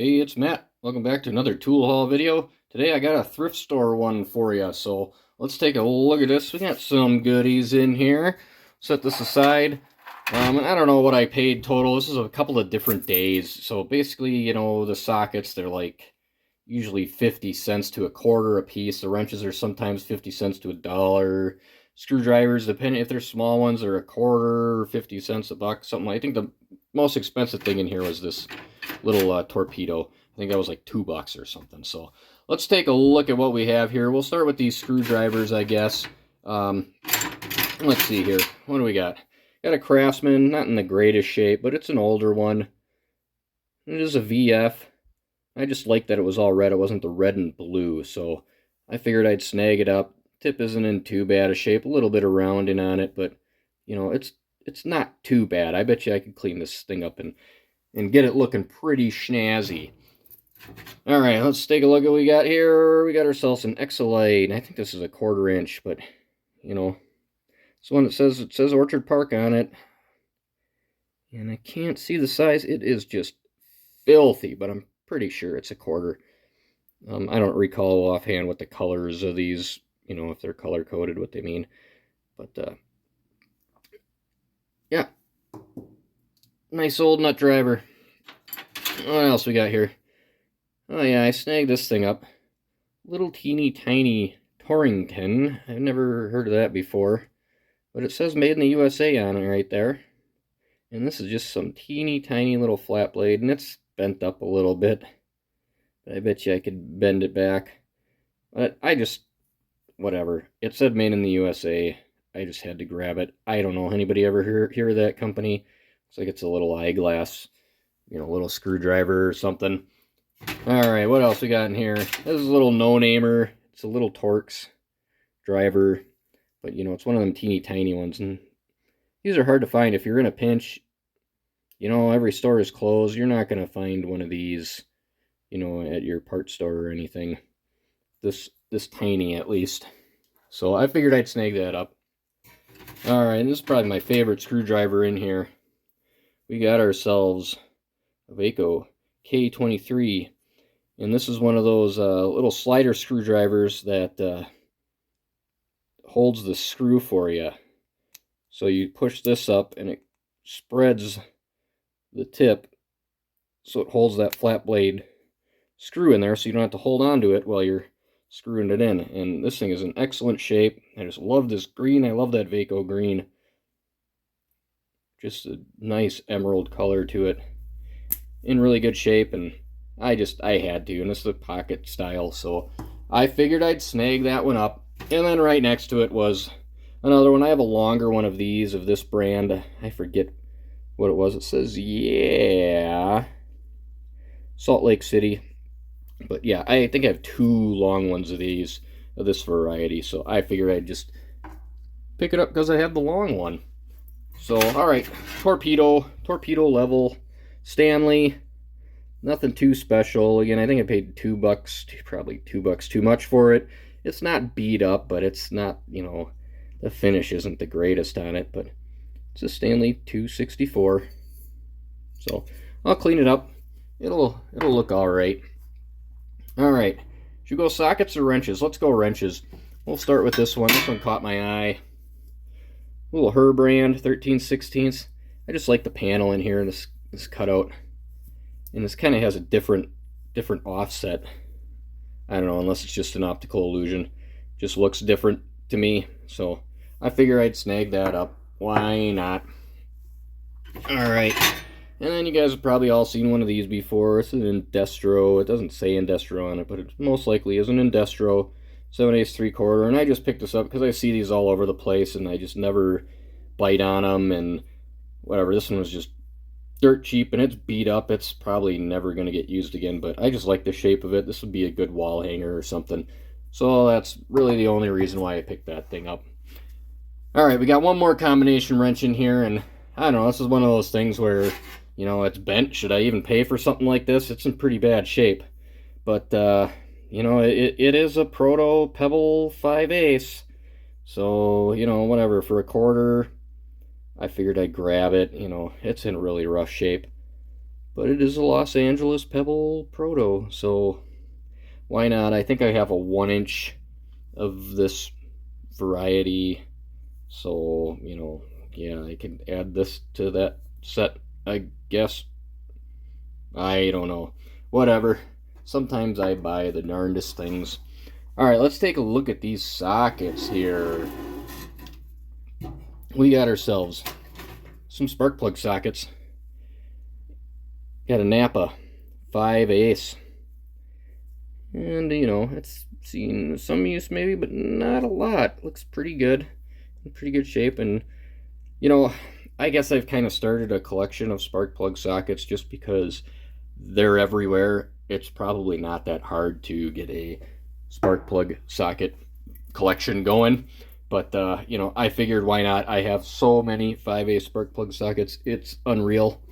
Hey, it's Matt. Welcome back to another tool haul video. Today I got a thrift store one for you, so let's take a look at this. We got some goodies in here. Set this aside. And I don't know what I paid total. This is a couple of different days. So basically, the sockets, they're like usually 50 cents to a quarter a piece. The wrenches are sometimes 50 cents to $1. Screwdrivers, depending if they're small ones, are a quarter, 50 cents a buck, something. I think the most expensive thing in here was this little torpedo. I think that was like $2 or something. So let's take a look at what we have here. We'll start with these screwdrivers, I guess. Let's see here. What do we got? Got a Craftsman, not in the greatest shape, but it's an older one. It is a VF. I just liked that it was all red. It wasn't the red and blue, so I figured I'd snag it up. Tip isn't in too bad a shape. A little bit of rounding on it, but it's not too bad. I bet you I could clean this thing up and get it looking pretty snazzy. All right, let's take a look at what we got here. We got ourselves an Xcelite. I think this is a 1/4 inch, but it's one that says Orchard Park on it, and I can't see the size. It is just filthy, but I'm pretty sure it's a 1/4. I don't recall offhand what the colors of these, if they're color coded, what they mean, but yeah, nice old nut driver. What else we got here? Oh yeah, I snagged this thing up. Little teeny tiny Torrington. I've never heard of that before, but it says made in the USA on it right there. And this is just some teeny tiny little flat blade, and it's bent up a little bit. But I bet you I could bend it back. But whatever. It said made in the USA. I just had to grab it. I don't know. Anybody ever hear of that company? Looks like it's a little eyeglass, little screwdriver or something. Alright, what else we got in here? This is a little no-namer. It's a little Torx driver. But, it's one of them teeny tiny ones. And these are hard to find. If you're in a pinch, every store is closed. You're not going to find one of these, at your parts store or anything. This tiny, at least. So I figured I'd snag that up. Alright, this is probably my favorite screwdriver in here. We got ourselves a Vaco K23, and this is one of those little slider screwdrivers that holds the screw for you. So you push this up and it spreads the tip so it holds that flat blade screw in there, so you don't have to hold on to it while you're screwing it in. And this thing is in excellent shape. I just love this green. I love that Vaco green. Just a nice emerald color to it. In really good shape, and I had to, and this is a pocket style, so I figured I'd snag that one up. And then right next to it was another one. I have a longer one of these, of this brand. I forget what it was. It says, yeah, Salt Lake City. But yeah, I think I have 2 long ones of these, of this variety, so I figured I'd just pick it up because I have the long one. So, alright, torpedo level, Stanley, nothing too special. Again, I think I paid $2, probably $2 too much for it. It's not beat up, but it's not, the finish isn't the greatest on it, but it's a Stanley 264. So, I'll clean it up. It'll look alright. Alright, should we go sockets or wrenches? Let's go wrenches. We'll start with this one. This one caught my eye. A little Herbrand 13/16. I just like the panel in here, this cutout. And this kind of has a different offset. I don't know, unless it's just an optical illusion. Just looks different to me. So I figure I'd snag that up. Why not? Alright. And then you guys have probably all seen one of these before. It's an Indestro. It doesn't say Indestro on it, but it most likely is an Indestro 7/8 3/4. And I just picked this up because I see these all over the place, and I just never bite on them and whatever. This one was just dirt cheap, and it's beat up. It's probably never going to get used again, but I just like the shape of it. This would be a good wall hanger or something. So that's really the only reason why I picked that thing up. Alright, we got one more combination wrench in here, and I don't know, this is one of those things where, it's bent. Should I even pay for something like this? It's in pretty bad shape. But, it is a Proto Pebble 5/8. So, whatever, for a 1/4, I figured I'd grab it. It's in really rough shape. but it is a Los Angeles Pebble Proto, so why not? I think I have a 1-inch of this variety, so, you know, yeah, I can add this to that set, I guess. I don't know. Whatever. Sometimes I buy the darndest things. Alright, let's take a look at these sockets here. We got ourselves some spark plug sockets. Got a Napa 5/8. And, you know, it's seen some use maybe, but not a lot. Looks pretty good. In pretty good shape. And, you know, I guess I've kind of started a collection of spark plug sockets just because they're everywhere. It's probably not that hard to get a spark plug socket collection going. But, you know, I figured why not? I have so many 5/8 spark plug sockets. It's unreal.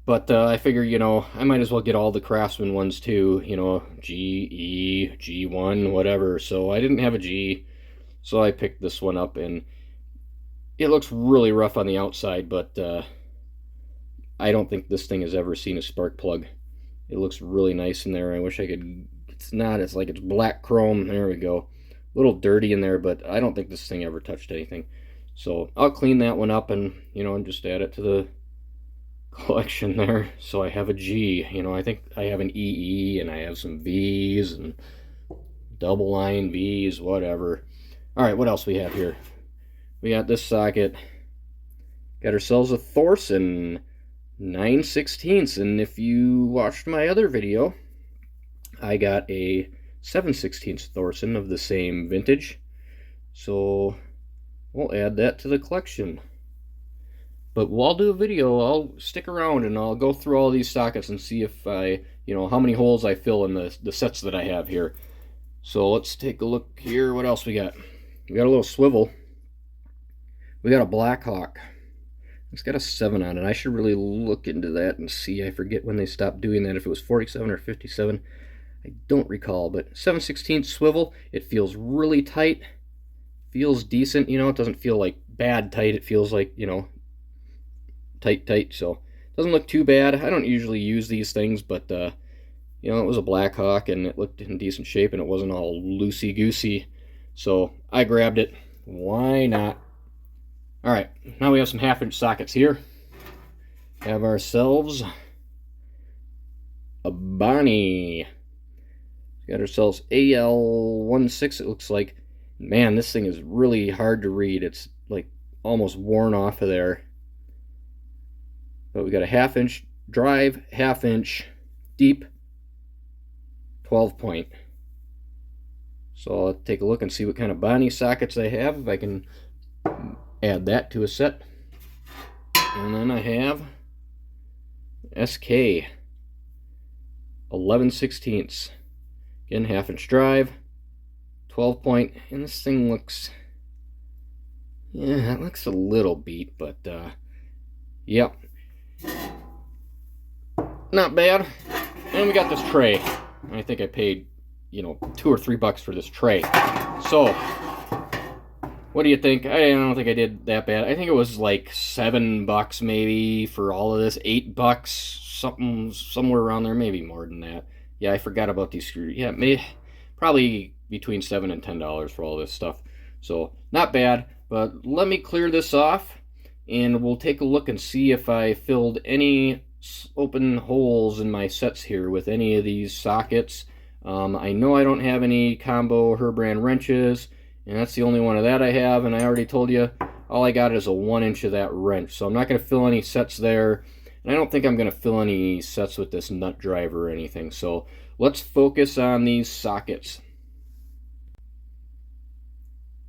But I figure, you know, I might as well get all the Craftsman ones too, you know, G, E, G1, whatever. So I didn't have a G, so I picked this one up, and it looks really rough on the outside, but I don't think this thing has ever seen a spark plug. It looks really nice in there. I wish I could, it's not, it's like it's black chrome. There we go. A little dirty in there, but I don't think this thing ever touched anything. So I'll clean that one up and, you know, and just add it to the collection there. So I have a G, you know, I think I have an EE, and I have some V's and double line V's, whatever. All right, what else we have here? We got this socket. Got ourselves a Thorsen 9/16, and if you watched my other video, I got a 7/16 Thorsen of the same vintage. So we'll add that to the collection. But while I'll do a video, I'll stick around and I'll go through all these sockets and see if I, you know, how many holes I fill in the sets that I have here. So let's take a look here. What else we got? We got a little swivel. We got a Blackhawk. It's got a 7 on it. I should really look into that and see. I forget when they stopped doing that, if it was 47 or 57. I don't recall, but 7/16 swivel. It feels really tight. Feels decent, you know. It doesn't feel like bad tight. It feels like, you know, tight, so doesn't look too bad. I don't usually use these things, but you know, it was a Blackhawk and it looked in decent shape and it wasn't all loosey-goosey, so I grabbed it. Why not? All right, now we have some 1/2-inch sockets here. Have ourselves a Bonney. Got ourselves AL16, it looks like. Man, this thing is really hard to read. It's like almost worn off of there. But we got a 1/2-inch drive, 1/2-inch deep, 12-point. So I'll take a look and see what kind of Bonney sockets I have, if I can add that to a set. And then I have SK 11/16. Again, 1/2-inch drive, 12-point, and this thing looks, yeah, it looks a little beat, but yep. Not bad. And we got this tray. I think I paid, you know, $2 or $3 for this tray. So, what do you think? I don't think I did that bad. I think it was like $7 maybe for all of this. $8, something, somewhere around there. Maybe more than that. Yeah, I forgot about these screws. Yeah, maybe, probably between $7 and $10 for all this stuff. So, not bad. But let me clear this off, and we'll take a look and see if I filled any open holes in my sets here with any of these sockets. I know I don't have any combo Herbrand wrenches, and that's the only one of that I have, and I already told you all I got is a 1-inch of that wrench, so I'm not going to fill any sets there, and I don't think I'm going to fill any sets with this nut driver or anything. So let's focus on these sockets.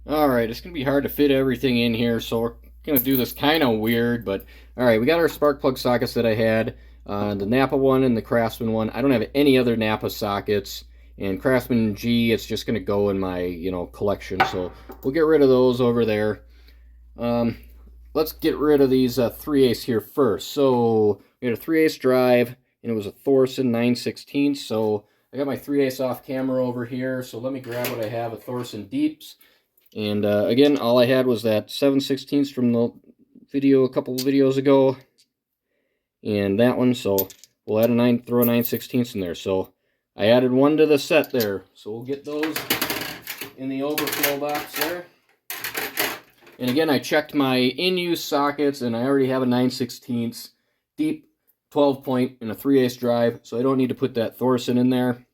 Alright, it's going to be hard to fit everything in here, so we're going to do this kind of weird, but alright, we got our spark plug sockets that I had, the Napa one and the Craftsman one. I don't have any other Napa sockets, and Craftsman G, it's just going to go in my, you know, collection, so we'll get rid of those over there. Let's get rid of these 3/8 here first. So we had a 3/8 drive, and it was a Thorsen 9/16, so I got my 3/8 off camera over here, so let me grab what I have, a Thorsen Deeps. And again, all I had was that 7/16 from the video a couple of videos ago, and that one. So we'll add throw a 9/16 in there. So I added one to the set there. So we'll get those in the overflow box there. And again, I checked my in-use sockets, and I already have a 9/16 deep 12-point and a 3/8 drive, so I don't need to put that Thorsen in there.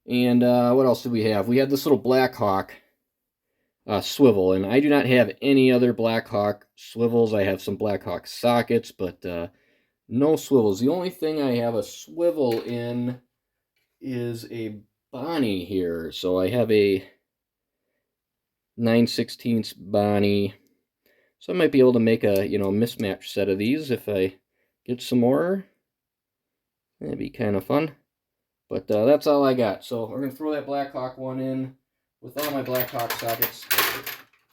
And what else did we have? We had this little Blackhawk swivel, and I do not have any other Blackhawk swivels. I have some Blackhawk sockets, but no swivels. The only thing I have a swivel in is a Bonney here. So I have a 9/16 Bonney. So I might be able to make a, mismatch set of these if I get some more. That'd be kind of fun. But that's all I got. So we're going to throw that Blackhawk one in with all my Blackhawk sockets.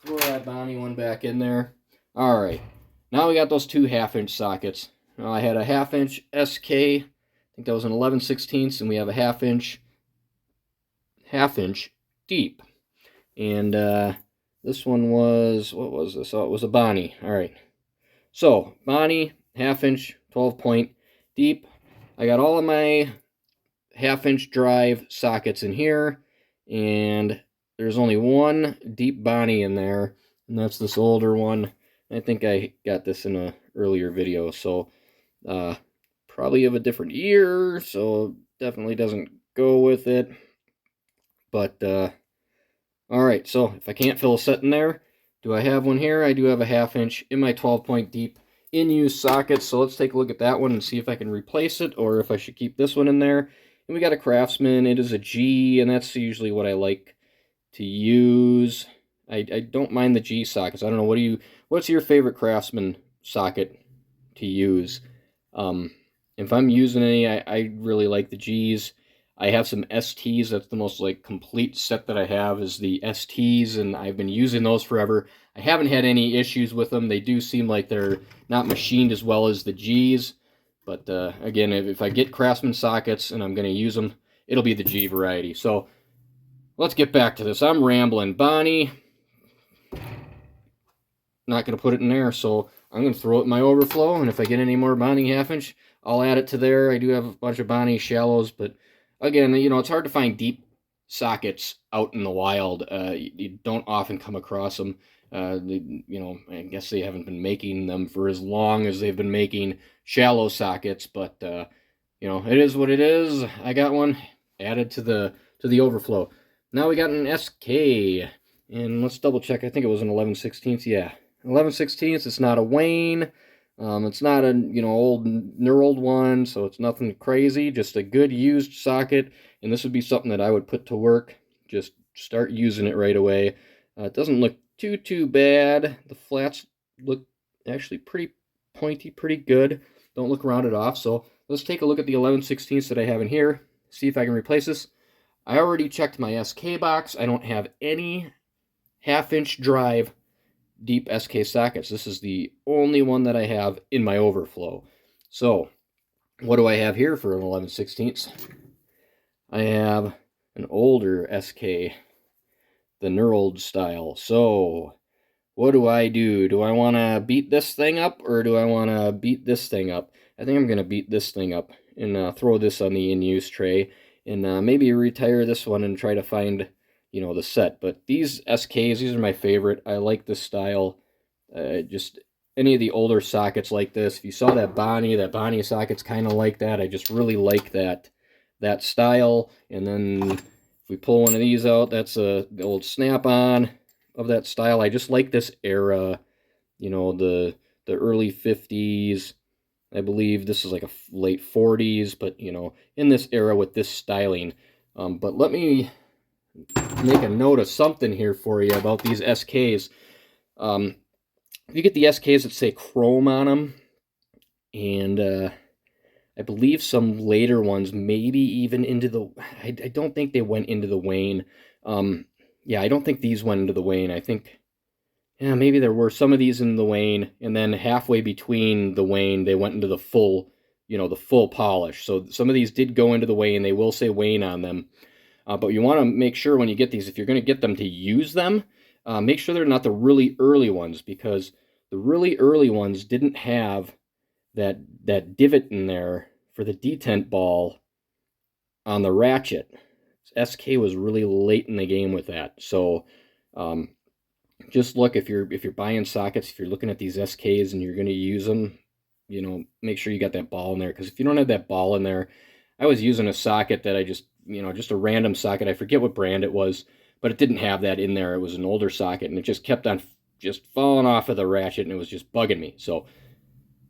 Throw that Bonney one back in there. Alright. Now we got those two 1/2-inch sockets. Now I had a 1/2-inch SK. I think that was an 11/16, and we have a 1/2-inch deep. And this one was, what was this? Oh, it was a Bonney. Alright. So, Bonney, 1/2-inch, 12-point, deep. I got all of my 1/2-inch drive sockets in here, and there's only one deep Bonney in there, and that's this older one. I think I got this in an earlier video, so probably of a different year, so definitely doesn't go with it. But alright, so if I can't fill a set in there, do I have one here? I do have a 1/2-inch in my 12-point deep in-use socket, so let's take a look at that one and see if I can replace it, or if I should keep this one in there. And we got a Craftsman. It is a G, and that's usually what I like to use. I don't mind the G sockets. I don't know, what's your favorite Craftsman socket to use? If I'm using any, I really like the G's. I have some STs. That's the most complete set that I have, is the STs, and I've been using those forever. I haven't had any issues with them. They do seem like they're not machined as well as the G's. But again, if I get Craftsman sockets and I'm going to use them, it'll be the G variety. So let's get back to this. I'm rambling. Bonney, not going to put it in there, so I'm going to throw it in my overflow, and if I get any more Bonney 1/2-inch, I'll add it to there. I do have a bunch of Bonney shallows, but again, it's hard to find deep sockets out in the wild. You don't often come across them. I guess they haven't been making them for as long as they've been making shallow sockets, but it is what it is. I got one added to the overflow. Now we got an SK, and let's double check. I think it was an 11/16. Yeah, 11/16. It's not a Wayne. It's not an old knurled one, so it's nothing crazy. Just a good used socket, and this would be something that I would put to work. Just start using it right away. It doesn't look too bad. The flats look actually pretty pointy, pretty good. Don't look rounded off. So let's take a look at the 11/16 that I have in here. See if I can replace this. I already checked my SK box. I don't have any 1/2-inch drive deep SK sockets. This is the only one that I have in my overflow. So what do I have here for an 11/16? I have an older SK, the knurled style. So what do? Do I want to beat this thing up, or do I want to beat this thing up? I think I'm going to beat this thing up and throw this on the in-use tray, and maybe retire this one and try to find the set. But these SKs, these are my favorite. I like this style. Just any of the older sockets like this. If you saw that Bonney socket's kind of like that. I just really like that style. And then if we pull one of these out, that's the old snap-on of that style. I just like this era, the early 50s. I believe this is like a late 40s, but in this era with this styling. But let me make a note of something here for you about these SKs. If you get the SKs that say chrome on them, and I believe some later ones, maybe even into the, I don't think they went into the Wayne. Yeah, I don't think these went into the Wayne. I think, yeah, maybe there were some of these in the Wayne, and then halfway between the Wayne, they went into the full, the full polish. So some of these did go into the Wayne. They will say Wayne on them. But you want to make sure when you get these, if you're going to get them to use them, make sure they're not the really early ones, because the really early ones didn't have that divot in there for the detent ball on the ratchet. SK was really late in the game with that. So just look, if you're buying sockets, if you're looking at these SKs and you're going to use them, you know, make sure you got that ball in there. Because if you don't have that ball in there, I was using a socket that I just, you know, just a random socket. I forget what brand it was, but it didn't have that in there. It was an older socket, and it just kept on just falling off of the ratchet, and it was just bugging me. So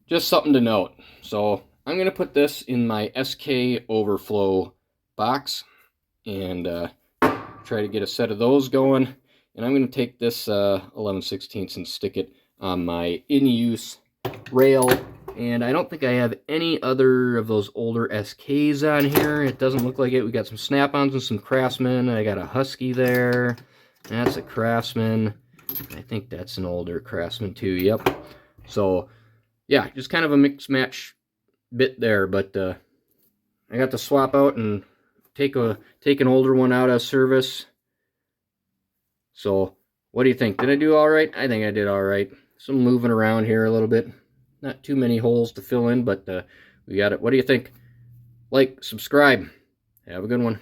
just something to note. So I'm going to put this in my SK overflow box and try to get a set of those going. And I'm going to take this 11/16 and stick it on my in-use rail. And I don't think I have any other of those older SKs on here. It doesn't look like it. We got some Snap-ons and some Craftsman. I got a Husky there. That's a Craftsman. I think that's an older Craftsman too. Yep. So yeah, just kind of a mix match bit there. But I got to swap out and take an older one out of service. So what do you think? Did I do all right? I think I did all right. Some moving around here a little bit. Not too many holes to fill in, but we got it. What do you think? Like, subscribe. Have a good one.